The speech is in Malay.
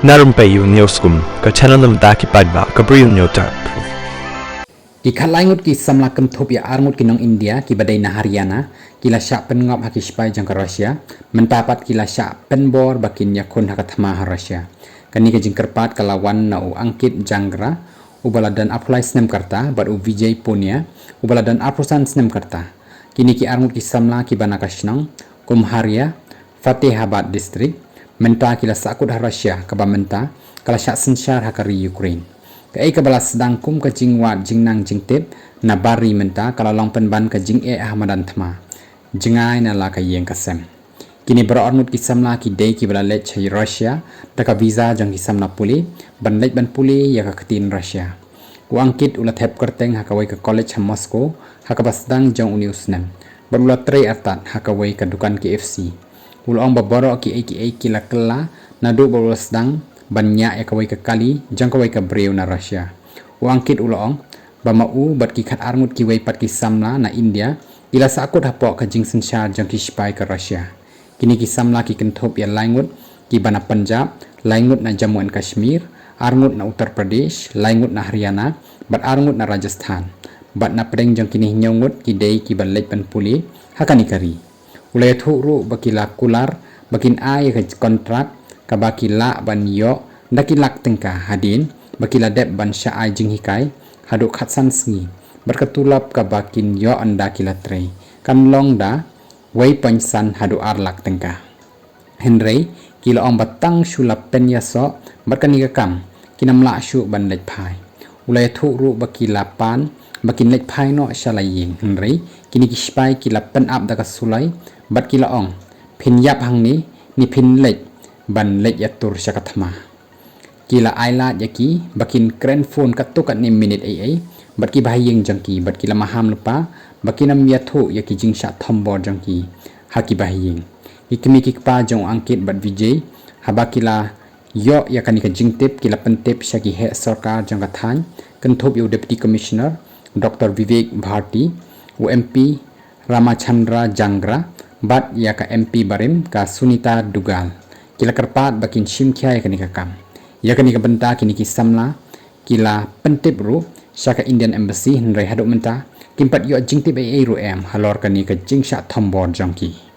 Na Rympei U ka channel nabynta ki paidbah ka Bri U Hynñiewtrep. Ki khalangut ki samlakam thop ya arngut ki nong India ki badai na Haryana ki la syak pen ngop haki spai jang ka Russia mentapat ki la syak pen bor bakin yakun haka thma ha Russia kani ka jing kyrpad kalawan na u angkit jangra ubaladan apulai snem karta bad u Vijay Punya ubaladan aprusan snem karta kini ki arngut ki samla ki bana kashnang kumharya Fatihabad district menta kila sahkut ha Russia ka bamenta kala syak sensyar hakari Ukraine kai ka balas sedang kum ka jingwat jingnang jingtip na bari menta kala long penban ka jing ahmadan thma jingai na la ka yeng kasem kini berornut ki samla ki dei ki bala lech hi Russia taka visa jang ki samla puli ban lech ban puli ya ka khatin Russia ku angkit ula thep kyrteng hakawai ka college ha Moscow haka basdang jong uniusnem ban ula trei atat hakawai ka dukan KFC ulong baroh ki la kella na du bol sedang banyak ya kawai ke kali jang kawai ke Bri U na Russia uangkit ulong bamau bat ki khat arngut ki wai pat ki samla na India ila sahkut hapok ka jing sensyar jang ki spai ke Russia kini ki samla ki kenthop ya laingut ki bana Punjab laingut na Jammu and Kashmir arngut na Uttar Pradesh laingut na Haryana bat arngut na Rajasthan bat na pedeng jang kini nyongut ki dei ki balej pan puli hakani kari ulai thuru bakila kular bakin ai ka kontrak ka bakila ban yo dakilak tengka hadin bakila dep ban syai jing hikai haduk khatsan sngi berketulap ka bakin yo anda kila trei kan long da wei pansan hadu arlak tengka henrei kila ong batang sulap pen yaso berkani ka kam kinam la syu ban lech phai ulai thuru bakila pan bakin lech phai no shalaying henrei kini ki spai kila pen ap da ka sulai bat kila ong phin yap hang ni Pynlait ban lech yatur syakathma kila aila yaki bakin kren phone katuk ni minute ai bat ki bahayeng jangki bat kila maham lupa bakinam yathu yaki jingsha thombor jangki haki bahayeng ikmi ki pa jong angkit bat Vijay habakila yo yakani ka jingtip kila pentip syaki he sarkar jang kathan kenthop yu deputy commissioner Dr. Vivek Bharti UMP Ramachandra Jangra bat ya ka MP Barim ka Sunita Dugal kila kyrpad bakin shimkhya ya kani ka kam ya kani ka benta kini ki samla kila pentip ru syaka Indian Embassy henrai haduk menta kimpat yo jingtip ai ru em halor kani ka jingsha thombor jangki